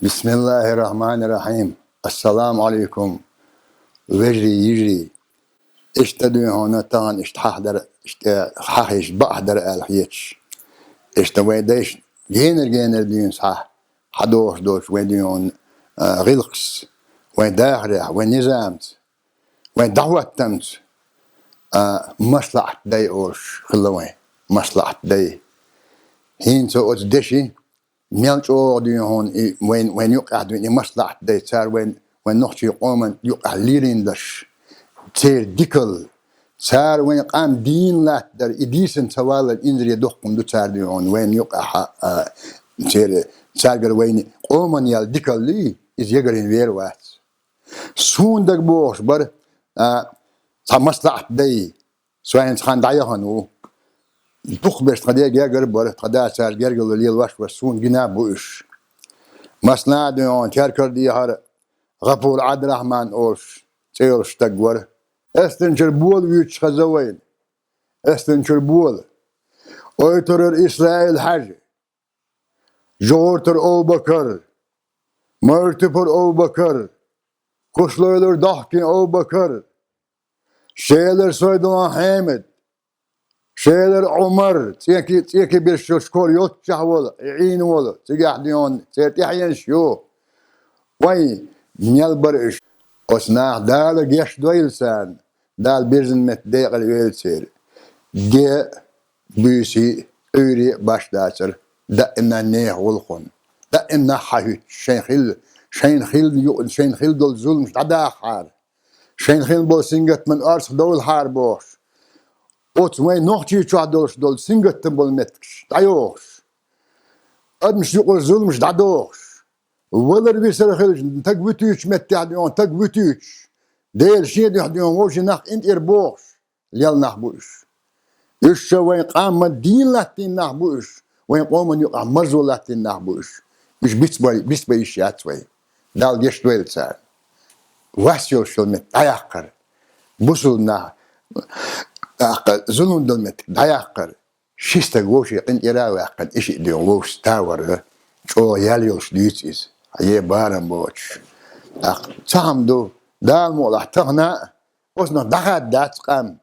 بسم الله الرحمن الرحيم. السلام عليكم. وجري يجري اشتدوا هنا تان اشتحضر حاحش بحضر الحيتش اشتويدش جينر دين صح حدوش دوش ويديون غلقس وين داخره وين نظامت وين دعوة تمت مصلحة داي اوش خلوين مصلحة داي هين سو دشي ميلش او دي هون وين يقع دي مصلحة داي صار وين نحكي قوما يقع ليرين دش تير ديكل صار وين قام دين لا در اديسن سوال الانجري دحكم دو صار دي هون وين يقع تير صار وين قوما يال ديكل لي از يجرين وير وات سون دك بوش بر مصلحة داي سواء خان دايهانو تخبش قدير جاجر بره قداش صار جرجل الليل واش وسون جناب بوش مسنا ديون تركر دي هر غفور عبد الرحمن اوش تيرش تقور استنشر بول ويتش خزوين استنشر بول اوتر اسرائيل حج جورتر او بكر مرتبر او بكر كشلويلر ضحكي او بكر شيلر سويدنا حامد شيلر عمر تيكي بالشكور يوتشح ولا يعين ولا تيجي ديون تيحين شو وي ميال برش اسنا دال جيش دويلسان دال بيرزن مت ديقل ويلسير دي بيسي اوري باش داتر دا انا نيه ولخون دا انا حي شين خيل دول ظلم دا حار شين خيل بول سنجت من ارس دول حار بوش اوت وين نوختي تشوا دول سنجت تبول متكش دايوش ادمش يقول ظلم مش دادوش ولا بيصير خلج تقوتيش متعديون تقوتيش دير شي ديون وش نخ انت اربوش ليال نخبوش ايش وين قام الدين لاتين نخبوش وين قوم يقع مرزو لاتين نخبوش ايش بيس بيشات وين دال جيش دويل صار واسيو شو مت دايقر بوصلنا ظلم دلمت دايقر شيست وش انت يراوي قد ايش ديون وش تاور شو ياليوش ديتيز هي بارم بوش تام دو دال مولا تغنا وسنا دخل دات قام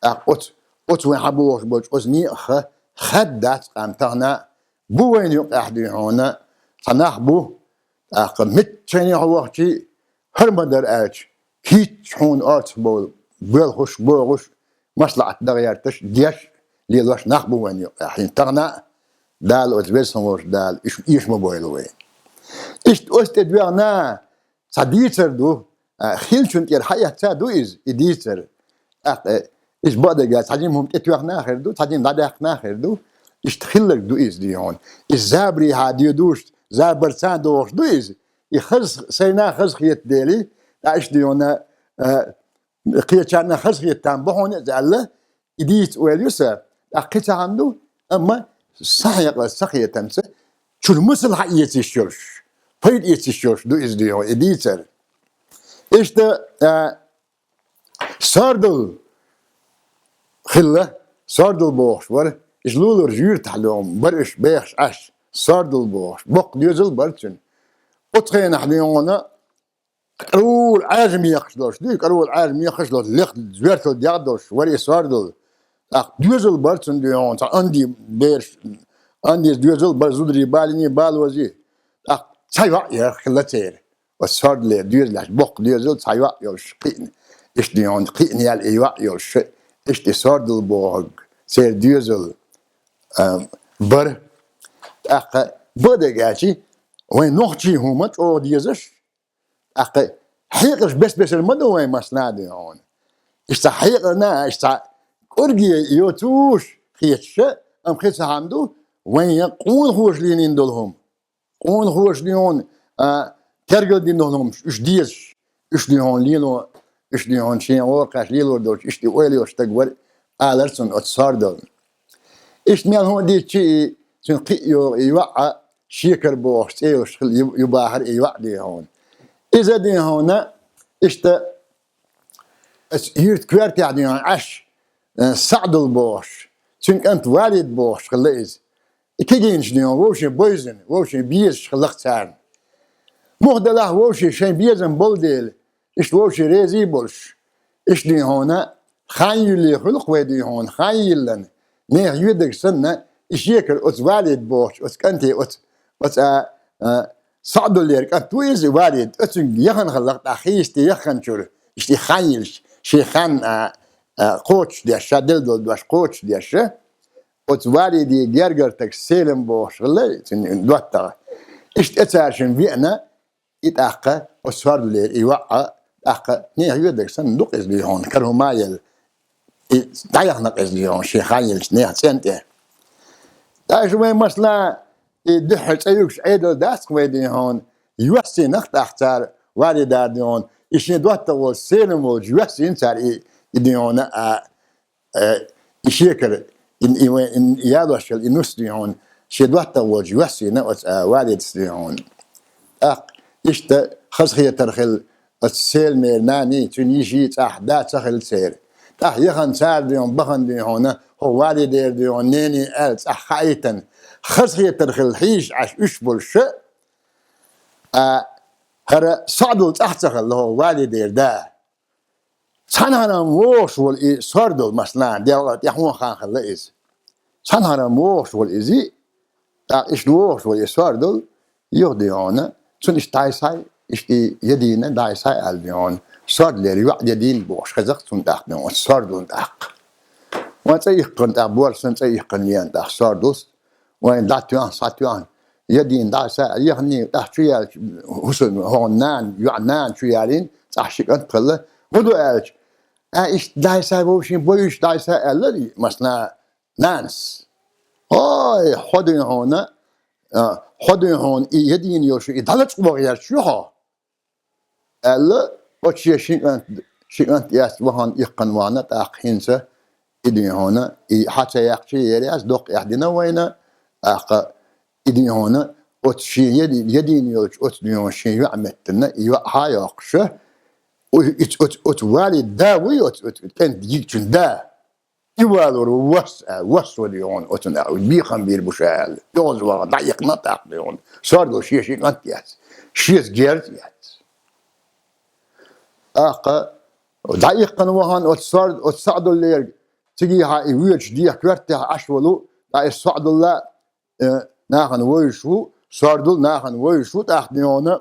اوت وين حبوش بوش وسني خد دات قام تغنا بو وين يقع دي هنا تنحبو متشني هو شي هرمدر اج كيت شون ارت بول بالخش بوغش مصلحة دغيرتش ديش ليلوش نحبو وين يقع حين تغنا دال اوزبيسن وش دال ايش مبويل وين إيش أستدوارنا صديقر دو خيلشون تير حياة تادو إز إديتر إيش بعد جالس صديقهم تتوارنا آخر دو صديق دادخنا آخر دو إيش تخلك دو إز ديون إيش زابري هاديو دوش زابرسان دوش دو إز يخرج سينا خرج خيط ديلي إيش ديونا قيتشارنا خرج خيط تام بحون زعله إديت ويليوسا أقيت عنده أما صحيح صحيح تمسه شو المصلحة يتشوش فيد يتشوش دو إز ديو إديتر إيش ده ساردل خلة ساردل بوش ور إيش لولر جير تحلوم برش بيخش أش ساردل بوش بق ديوزل برتن أتخين حليونا قرول عازم يخشلوش ديك قرول عازم يخشلوش لخت زويرتل ديادوش وري ساردل ديوزل برتن ديون عندي بيرش عندي ديوزل برزودري باليني بالوزي سايوا يا خلتير وصار لي ديوزل بق ديوزل سايوا يوش قين إيش ديون قين يال إيوا يوش إيش دي ساردل بوغ سير ديوزل بر بده جاشي وين نختي همت أو ديوزش حيقش بس المدو وين مسنادي هون إيش حيقنا إيش أرجي يوتوش خيتش أم خيتش عنده وين يقول خوش لينين دولهم قول خوش ليون ترجل دين دولهم إيش ديش إيش ديون لينو إيش ديون شيء ورقة ليلو دوش إيش دي أولي واشتقور آلرسون أتصاردل إيش ميال هون دي شيء تنقيو يوقع شيكر بوش تيوش يباهر يوقع دي هون إذا دي هون إيش تا هيرت كوارت يعني عش سعد البوش تنك أنت والد بوش خليز كيجينش ديون ووش بويزن ووش بيش خلقت سارن مهدله ووشي شيء بيزن بولديل إيش ووشي ريزي بولش إيش دي هنا خايل خلق ودي هون خايلن نه يدك سنة إيش يكر أت والد بوش أت كنتي أت صعدوا ليرك أت ويز والد أت يخن خلق أخيستي يخن شر إيش دي خايل شي خان قوتش دي شادل دول باش قوتش دي ش أت والدي جرجرتك سالم بوش غلي دوتا إيش أتعرشن فينا يتأقى وصار لي يوقع أقى نه يدك صندوق إزلي هون كانوا مايل دايخنا إزلي هون شيء خايل نه سنتة دا شوي مثلا يدحر تيوكش عيدل داس كويدي هون يوسي نخت أختار واري دار هون إيش ندوات تقول سيلم والجوسي إنسان يدي هون يشيكر إن يادوش النص دي هون شدوات تقول جوسي نقص واري دي هون إشتا خصخية ترخل السيل ميرناني تنيشي تحدات تخل سير تح يخن سار ديون بخن دي هنا هو والي دير ديون نيني ألت خايتن خصخية ترخل حيش عش اشبل شئ هرا صعدوا تحت تخل هو والي دير دا سنهرا موش والإي صردوا مثلا ديوغت يحوان خان خلقز سنهرا موش والإزي إش دوش والإي صردوا يغدي هنا تون إيش دايساي إيش يدينا دايساي البيون صار لي ريوع يدين بوش خزق تون داخ بيون صار دون داخ وان تيقن تابور سن تيقن يان داخ صار دوس وان داتيان ساتيان يدين دايساي يهني داخ شوية حسن هونان يعنان شويالين تحشيك أنت قلة ودو ألج إيش دايساي بوشين بويش دايساي الذي مثلا نانس هاي خدين هنا خدين هون يدين يوشو يدلت بغير شوها ألا وشي شيء ياس وهان يقن وانا تأخينسه يدين هنا حتى يقشي يرياس دوق يحدنا وينا يدين هنا وشي يدين يوش وشي يعمتنا يوحا يقشه وتوالد دا كان يجتن دا يوالو وصل ليون وتنا بيخم بير بشال يوز ورا ضيق نطاق ليون صار له شيء انت ياس شيء جيرت ياس ضيق وهان وتصار وتصعد اللي تجي هاي ويش دي كرتها اشولو دا صعد الله ناخن ويشو صار ناخن ويشو تاخديونه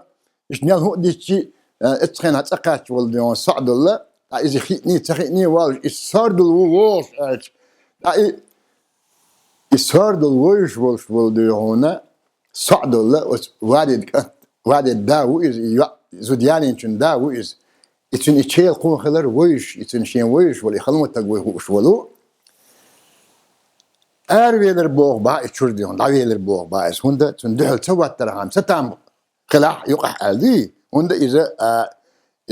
ايش نيل هو ديشي اتخن هتقاش ولديون صعد الله إذا خيتني تخيتني واج السرد الوش أي السرد الوش وش ولدي هنا صعد الله وارد داو إز زودياني إنشن داو إز إتن إتشيل قوم خلر وش إتن شين وش ولا خلمو تقوي وش ولو أرويلر بوغ با إتشردي هون أرويلر بوغ با إس هوندا تندحل توات ترهم ستام خلاح يقح عليه هوندا إذا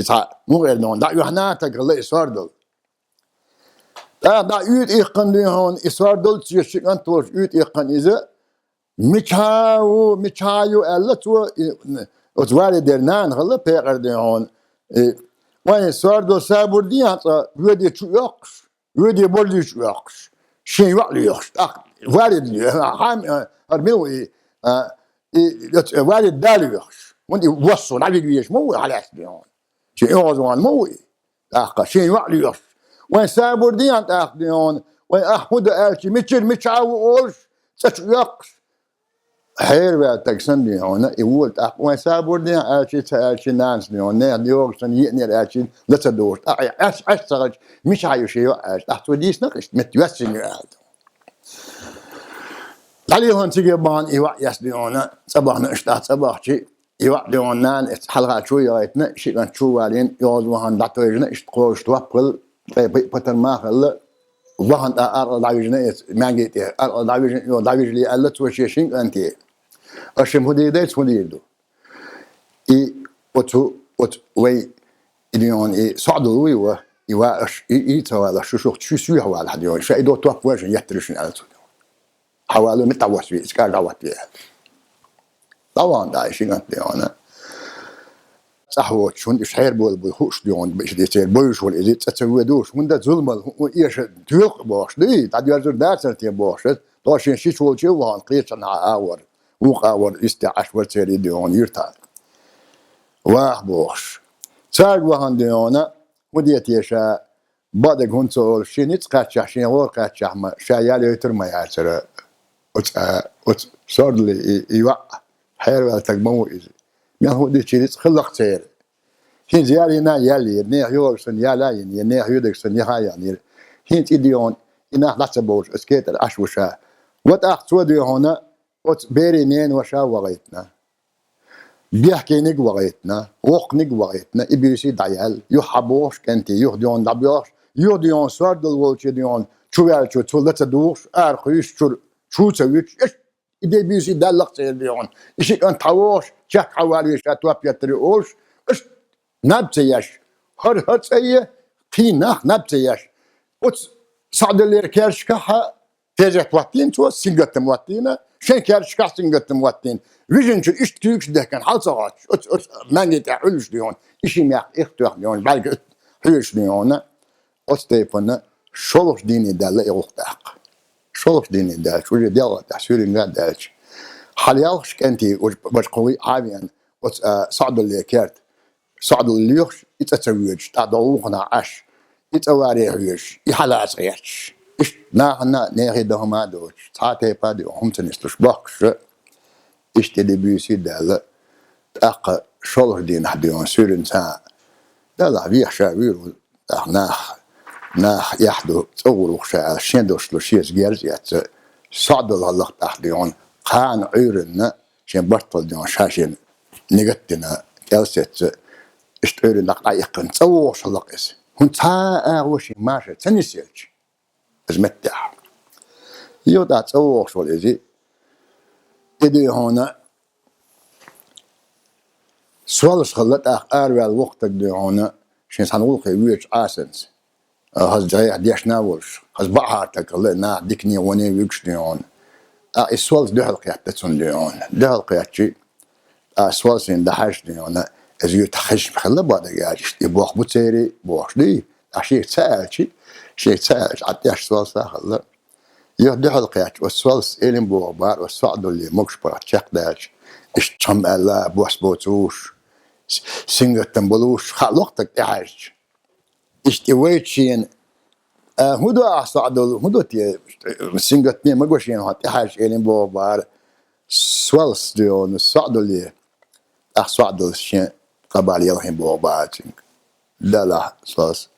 إذا مو غير نون دا يوحنا تقول إسواردل دا يود إيقن دي هون إسواردل تيشيكن توش يود إيقن إذا ميشايو ألا تو أتوالي درنان غلا بيقر دي هون وين إسواردل سابور دي هاتا يودي تشو يقش يودي بولي تشو يقش شين يوالي يقش والد لي هام أرميوي والد دالي يقش وندي وصو نعبيق بيش مو على أسدي هون شيء يوزوان موي أخا شيء يعليش وين سابور دي أنت أخديون وين أحمد ألشي متشعو أولش تشيقش حير بقى تكسن دي هون يقول وين سابور دي ألشي نانس دي هون نه ديوكسن يقني الألشي لا تدور أشتغل مش عايو شيء ألش تحتو ديس نقش متوسن يقعد عليهم تيجي بان يوع يسدي هون صباحنا اشتاح صباح شيء يوعدون نان حلقة شوية يتنا شيء كان شو علين يوزوهن دكتورنا اشتقوش توقل بتر ما خل وهن أرض عوجنا ما جيت أرض عوجلي قال توشي شين أنت أشم هدي ديت هدي دو وتو وي اليون صعدوا ويوا يواش يتوالا شو شو هو على حد يوم شايدو توقف يحترشن على تو حوالي متوسط في إسكار دعوات بيه طبعا دا شيء أنت أنا صحوة شون إيش حير بول بيخوش ديون بيش ديتير بيش ولا إذا تسويدوش من ده ظلم وإيش تيق باش دي تعدي يرجع دارسن تي باش طاشين شيء شو وان قيس أنا آور وقاور استعاش ورتيري ديون يرتاح واخ بوش تاج وهن ديونا وديت يشا بعد كنتو شينيت قاتش شين ور قاتش ما شايال يتر ما ياسر ات صار لي يوا حير تقمو إذا ما هو دي شينيت خلق تير هين زيالي نا يالي نيه يورسن يالاين نيه يودكسن يهايان هين تيديون إنه نحسبوش اسكيتر أشوشا وتأخذ ودي هنا وتبيري نين وشا وغيتنا بيحكي نق وغيتنا وق نق وغيتنا إبيسي دعيال يحبوش كنتي يهديون دبيوش يهديون سرد الولش يديون شوال شو تولت دوش أرخيش شو تسويش إيش إدي بيسي دلق سيديون إيش أنت حوش شك حوالي شاتوا بيتريوش إيش نبتيش هر سيء قيناخ نبتيش وت صعد اللي كارش كحة تيجي تواتين تو سنجت مواتينا شين كارش كح سنجت مواتين فيجن شو إيش تيجي ده كان حال صغار ما يتعلش ليون إيش ما يختار ليون بعد حيش ليون أستيفنا شلوش ديني دالة يوقتاق شلوش ديني دالة شو جديلا تحسيرين قاعد دالش حاليالش كنتي وش قوي عامين صعد اللي كارت صعد اللي يخش يتسويج تعدوخنا عش يتواريش يحلاش غيرش إيش نا نيجي دهم عدوش تعطي بادي وهم تنستوش بخش إيش تدي بيسي دال أق شلوش دين حديون سيرن سا دال بيح شابير ناخ يحدو تصور وخشا شندوش لوشيس جيرزيات صعد الله تحديون قان عيرنا شين برطل ديون شاشين نيجتنا كالست اشتغل نقايق تصور شلقس هون تا وشي ماشي تنسيج ازمتح يودا تصور شو لذي إدي هنا سوال خلت أروي الوقت دي هنا شين سنقول ويش عاسنس هز جاي ديش ناولش هز بحر تكله نا ديكني وني ويكش دي هون السوال ده القيادة تسون دي هون ده القيادة سوال سين ده حاج دي هون از يتخش بخلا بعد جاش يبوخ بوتيري بوخ دي عشان شيء تسأل عطيش سوال ساخل يهده القيادة والسوال إلين بوغبار والسعد اللي مكش برات شاق داش اشتم ألا بوس بوتوش سنجة تنبلوش خلقتك إحاج اشتويتشين هدو أصعدوا هدو تي سنجة تنين مقوشين هات إحاج إلين بوغبار سوالس ديون السعد اللي أصعدوا الشين قبال يلهم بوغبار لا سوالس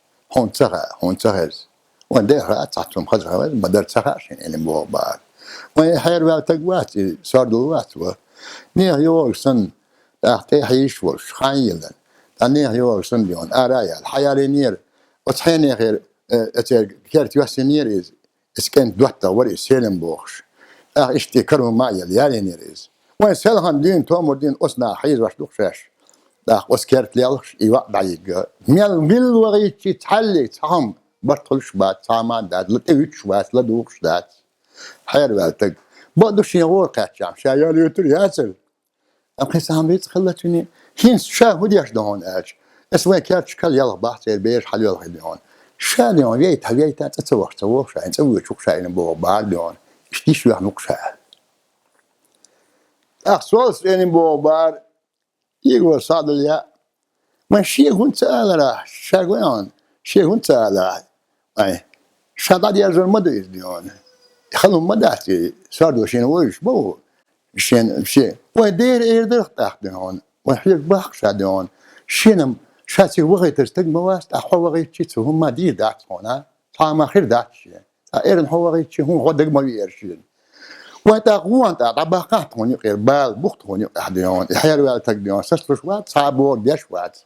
هون تغز وان ده تعطهم خزها ما در تغاشين إلين بوغبار وان حير والتقواتي صار دلوات نيه يورسن أختي حيش ورش خايلا نيه يورسن بيون أرايا الحياة نير وتحيني غير كارت يوسنير إز كانت دوحتا وري سيلم بوخش اشتكروا معي اليالي نير إز وين سيلهم دين تومر دين أصنع حيز واش دوخشاش أس كارت ليالش إيواء بعيق ميل وغيتي تحلي تهم برطلش بات سامان داد لتويتش بات لدوخش داد حير والتق بعدو شيغور قاتشام شايال يوتر ياسر أبقي سامريت خلتني هين شاه وديش دهون أج اسمه كاتش كل يلا بحث البيش حلو يلا دهون شاه دهون ييت تتوخ شاه نسوي شوك شاه نبغى بعد دهون اشتي شو يحنوك شاه سؤال سؤال نبغى بعد يقول صاد اليا ما شيء هون سأل راح شاقوان شيء هون سأل راح أي شاد يرجع مدة دهون يخلون مداتي صاروا شين ويش بو شين ودير إيردر تحت هون وحيك بخش هون شينم شاتي وغي ترتق مواست أخو وغي تشيت هم ما دي دات هنا طعم خير دات شيء إيرن هو وغي تشي هون غدق ما يرشين وتقوان تطبقات هون يقير بال بخت هون يقعد هون يحير والتقديون سستوش وات صابور ديش وات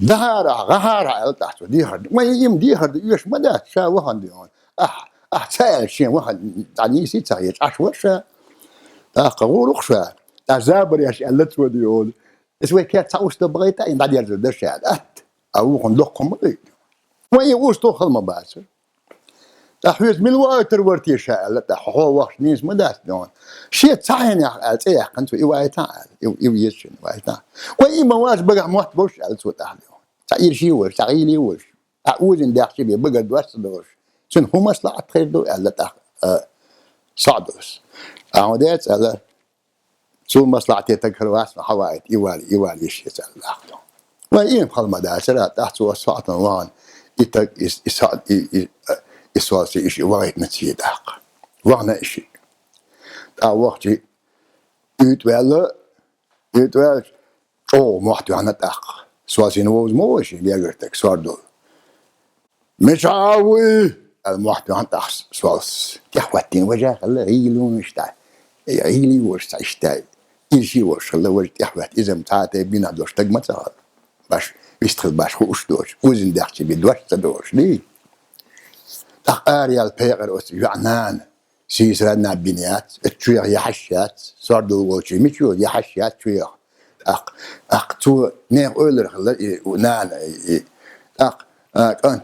غهارة تحت ديهر ما يم ديهر يش مدات شا وهن ديون سائل شيء واحد يعني يصير تعيش عشوائي قول أخشى تعزابر يا شيء اللي توديون اسمه كات تعوش تبغيت إن بعد يرجع ده شيء أو خندقكم مريض وين وش توخل ما باسر تحويز من الوقت ورتي شاء لا هو وقت نيس مداس دون شيء تعين يا أتيه كنتوا إيواي تعال إيويشن إيواي تعال وين ما واش بقى موت بوش على سوى تحليون تعير شيء وش تعيلي وش أقول إن ده شيء بقى دوست دوش شن هو مصلحة خير دو على صعدوس عودات على سو مصلحتي تكرواس حوايد يوالي يشي سأل وإيه بخل مدارسة تحت وصفات وان يتك يسواسي إشي وايد نتسيد أحق وانا إشي وقتي يتوالى محتوى عنا أحق سواسي نوز موشي بيقرتك سواردو مش عاوي المحتوى عن أحق سواس تحوتين وجه الله هيلون اشتاي هيلي ورش اشتاي إيشي ورش الله وجه تحوت إذا متعاتي بينا دوش تقمت هذا باش يستخدم باش خوش دوش وزن داخشي بدوش تدوش ليه أريال بيغر أس يعنان سيسرنا بنيات تشويغ يحشيات صار دو وشي مشو يحشيات تشويغ تو نير أولر خلا ونان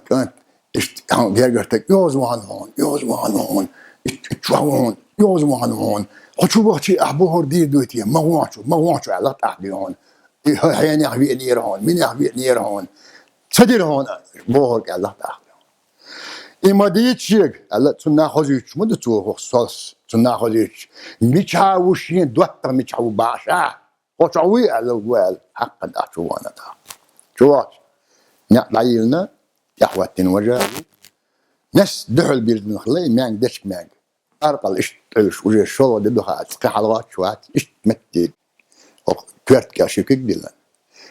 كانت هم بيرجعتك يوز وانون تشوهون يوز وانون خشوا بحشي أحبوه دير دوتي ما وانشو على تحدي هون هين يحبي نير هون من يحبي نير هون تدير هون بوهر على تحدي إما ديتشيك على تنا خزيش مدة تو خصص تنا خزيش ميتشاوشين دوتر ميتشاو باشا وشاوي على الوال حقا أشوانا تا شوات نعيلنا يحوتين وجهه ناس دحل بيرد نخلي مان دشك مان أرقل إيش وجه الشغل ده دخات كحلوات شوات إيش متى كرت كاشيك دلنا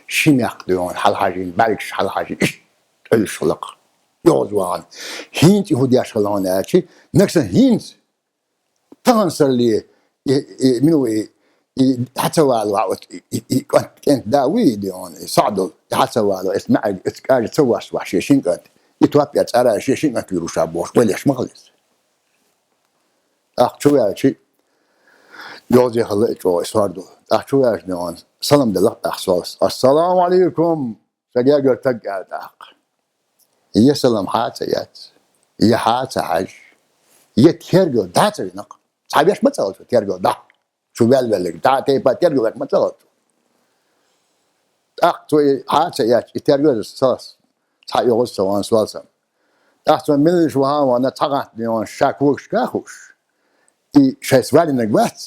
شيم يقدرون حل حاجين بالكش حل حاجين إيش الشلق يوزوان هينت يهودي أشغلون أشي نكسن هينت تنصر لي منو حتى والو كانت داوي ديون صعدوا حتى والو اسمع اسكاج تسواش وحشي شينكت يتوابي ترى شي شينكت يروش ابوش وليش مخلص شو يا يوزي خليت جو صاردو شو يا ديون سلام دلق احساس السلام عليكم سجاجر تقعد هي سلام حاتيات هي حاتة حاج هي تيرجو داتري نق صحابيش ما تسالت تيرجو دا شو بالك داتي با تيرجو لك ما تسالت توي حاتيات تيرجو الصاص صحيح سوان سوالسم تو من شو ها وانا تقعد ديون شاكوش كاخوش شايس والي نقبات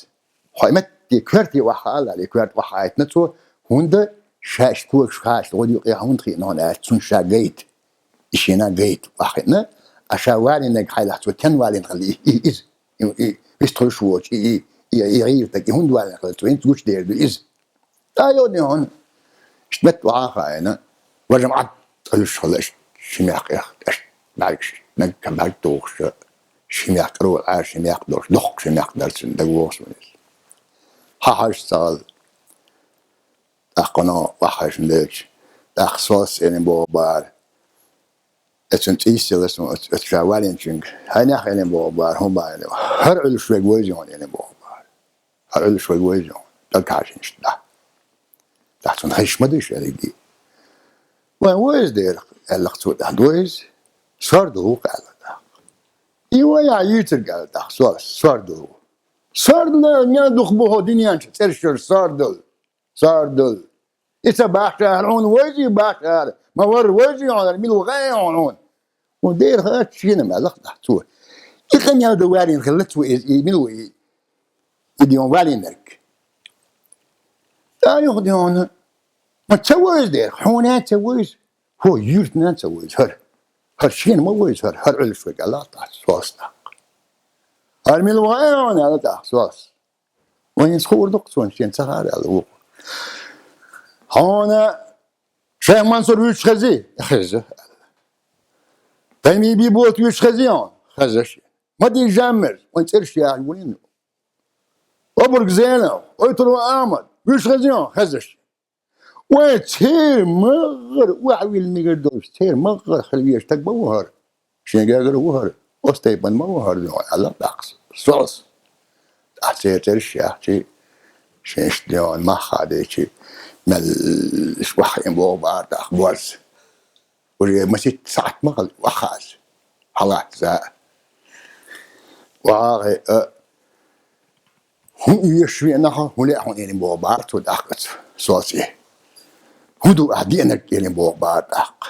حيمت كرتي وحال على كرت وحايت نتو هند شاش كوش خاش ودي هوند خي نون تون شاجيت إشينا جيت واحدنا أشاوالي نج حيلحت وكان والي نخليه إيز يستخل شوش يغير تك هند والي نخليه وين تقولش دير دو إيز تايوني هون اشتمت وعاقا أنا وجمعت تقولش خلاص شمياق يا أخ بعدش نج كمل توخش شمياق رو عاش شمياق دوش دخ شمياق درسن دقوس منيس هاش سال أقنا وحش ندش أخصاص يعني بوبار اتسنت إيسي لسه اتشاوالين شنك هناك يعني بوبار هم بعد هرعل شوي جويزون يعني بوبار هرعل شوي جويزون تلكاشين شده تحسن هيش مدش يعني دي وين دير اللقطود هدويز صاردو قال ده إيوه يا يوتر قال ده صاردو نيا دخبوه دنيا ترشر صاردل إذا باشا هون وجي باشا ما ور وجي على ميلو غاي هون ودير هاد شينا ما لقطه تو يخن يا دوارين خلتو ميلو يديون والينك تاني خديون ما تسويش دير حونا تسويش هو يرتنا تسويش هر شينا ما ويش هر علف وك الله تحت سواسنا هر ميلو غاي هون على تحت سواس وين سخور دقتون شين سخار على الوق هنا شيخ منصور ويش خزي خزه تيمي بيبوت ويش خزيان خزش ما دي جامر وانت ترش يا عيونين ابرق زينه ويترو احمد ويش خزيان خزش وتير مغر وعويل ميقدوش تير مغر خليش تكبوهر شين قادر وهر واستيبن موهر على داقص صوص احتي ترش يا احتي شيش ديون ما خاديتي مال وحي بو بعد أخبارز وجي مسيت ساعة مغل وخاز حلات زا وعاغي هم يشوي نها ولا هون يعني بو بعد وداقت صوصي هدو أهدينا يعني بو بعد أق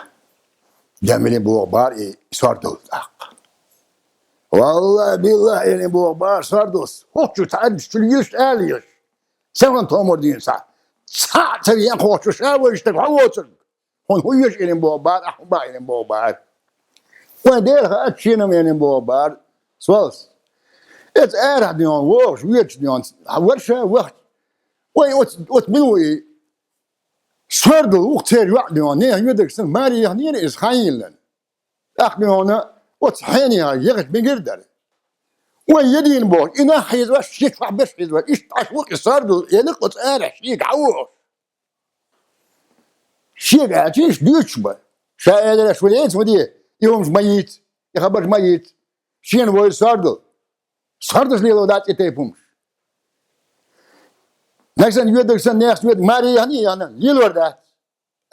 جاملين بو بعد صاردو أق والله بالله يعني بو بعد صاردوس هو شو تعرف شو ليش آليش سوون تومر دين سا تبين خوش شاوش تقعوش هو يش إلين بوبار أحبا إلين بوبار ودير أتشينا من بوبار سوالس het erg die aan woord weet die aan woordje wacht wat bedoel صردل وقتير وعد يعني يدك سن ماري يعني إز خايلن أخني هنا وتصحيني يغت بقدر ويدين بوك إنا حيز واش شيك فعبش حيز واش إيش تعشوك صردل يلقط أرح شيك عوش شيك عتيش ديوتشبه شايل شوية ودي يوم ميت يخبر ميت شين وين صردل صردل ليلو دات يتيبومش نحن يودك سن ناس يود ماري يعني أنا ليلور ده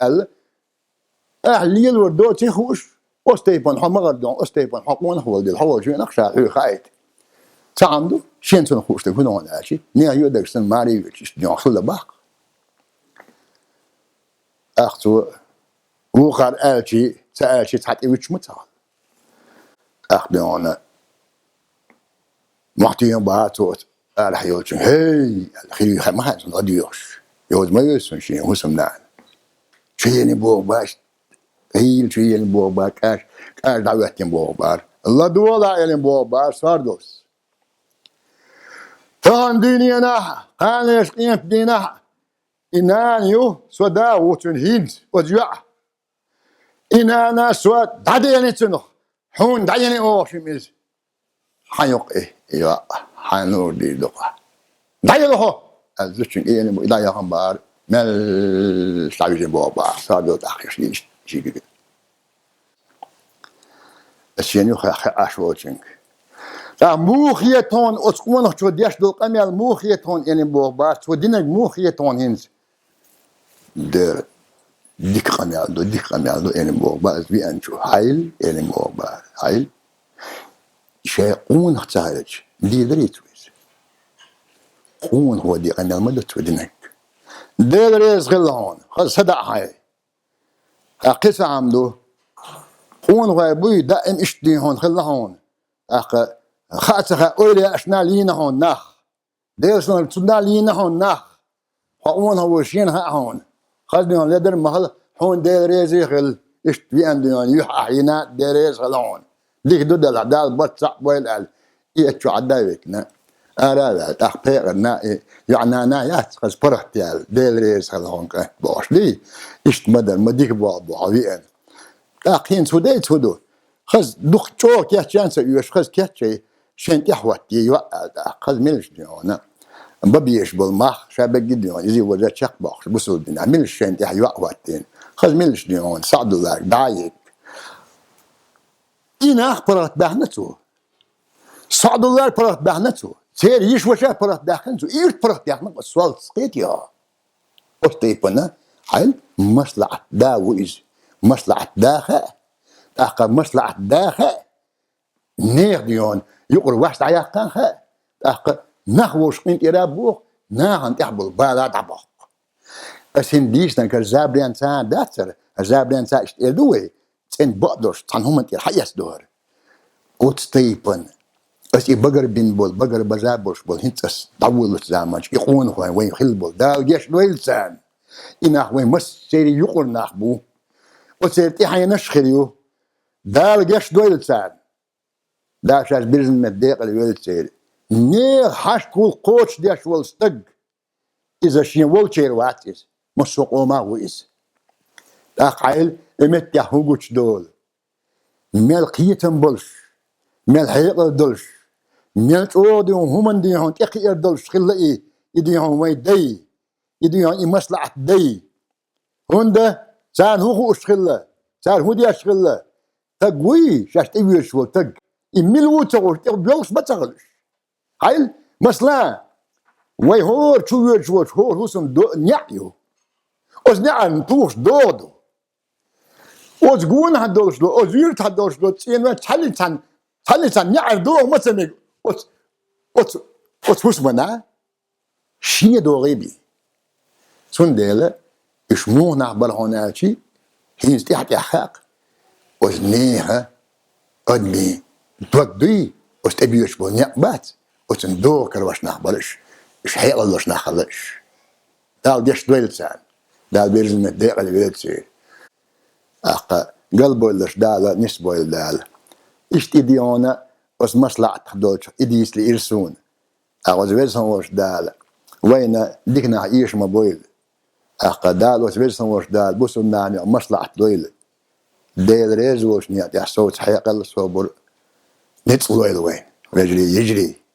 ال ليلور دو تخوش أستيبان حمار دون أستيبان حقون هو دل هو شو نخشى خايت تعمدو شين سنخوش تكون هنا شيء نيا يودك سن ماري وش جون خلا باق أختو وقر ألشي تألشي تحتي وش متعال أخدو أنا محتيم باتوت الحيوتشن هي الخير ما حد صديوش يوز ما يسون شيء هو سمنان شيء نبوه باش هي شيء نبوه باش كاش دعوة نبوه بار الله دولا يلي نبوه بار صاردوس فان ديني أنا أنا يشقين دينا إنانيو سودا وتنهيد وجوع إنانا سواد دعيني تنو حون دعيني أوش ميز حيوق إيه حانور دي دقة دايا له الزوجين إيه دايا هم بار مال شعبين بابا صادوا تأخير شيء الشيء يخ أشوتشين موخيتون أسكونه شو ديش دول قميل موخيتون يعني بابا شو دينك موخيتون هنز در ديك قميل دو يعني بابا زي أنشو هايل يعني بابا هايل شيء قون اختارج دي دريت قون هو دي أنا ما تودينك دي دريس غلون خذ صدق هاي قصة عملو قون هو بوي دائم اشتي هون خلهون خاطر أولي أشنا لينا هون نخ ديسنا تنا لينا هون نخ قون هو شين ها هون خذني هون لدر محل هون دي دريس يخل اشتي عندنا يحيينا دي دريس غلون ديك دود العدال بتصع بويل قال يأتشو عدايك نا أراد تحقيق نا يعني أنا يأتخذ فرحت يال ديل ريس هالهون كان باش لي إشت مدر مديك بابو عويان تاقين سودو خذ دخ شوك يحشان سيوش خذ كيحشي شين تحوتي يوقع خذ ملش ديونا ببيش بالمخ شابك ديون يزي وزا شق باش بسود دينا ملش شين تح يوقعتين خذ ملش ديون صعدو لك دايك إنا أخبرت بهنتو صعد الله برات بهنتو سير يشوشا برات بهنتو إيش برات بهنتو السؤال سقيت يا أستيبنا حل مصلحة دا وإز مصلحة داخل أخا مصلحة داخل نير ديون يقول واحد عياقان خا أخا نخوش قيمت إرابوخ ناهن تحبل بالا دبق أسين ديشنا كالزابريان سان داتر الزابريان سان اشتردوه تين بقدرش تنهم انت الحياس دور وتستيبن بس بقر بين بول بقر بزابوش بول هنتس طول الزامج يقون هو وين خلبول دا جيش دويلسان إنه وين مس سيري يقول ناخبو وسيرتي حي نشخريو دا جيش دويلسان دا شاش بيرزن مديق الويل سيري نير حاش كل قوش ديش والستق إذا شين والشير واتيس مسوقو ما ويس دا قايل إمت يحوقوش دول مال قيتن بلش مال حيق دلش مال تودي وهم ديهون تقير دلش خلقي يديهون ويدي يديهون مصلحة دي هوندا سان هو اشخله سان هو دي اشخله تقوي شاش تبي شو تق يملو تقول بيوش ما تغلش هاي مثلا وي هور شو هور هوسم دو نيايو اوز نعم توش دودو اوز جون هدوش دو اوز ويرت هدوش دو تين تشاليتان نعم دو مثلا اوز هوسمنا شي دو غيبي سندله اشمو نعبر هوناشي هين تحت حق اوز نيها ادمي تودي اوز تبيش بو نعبات اوز ندو كرواش نعبرش إيش حيقلش نخلش دال ديش دويلتان دال بيرزم الدقيقة اللي بيلتسي أخ قلبه اللش دال نسبه دال إيش إديونا بس مصلحة خدوش إديس لإرسون أغوز بيرسون وش دال وين ديكنا عيش مبويل أخ دال وش بيرسون وش دال بوسو نعني مصلحة دويل ديل ريز وش نيات يحصوت حيقل صوبر نتصويل وين يجري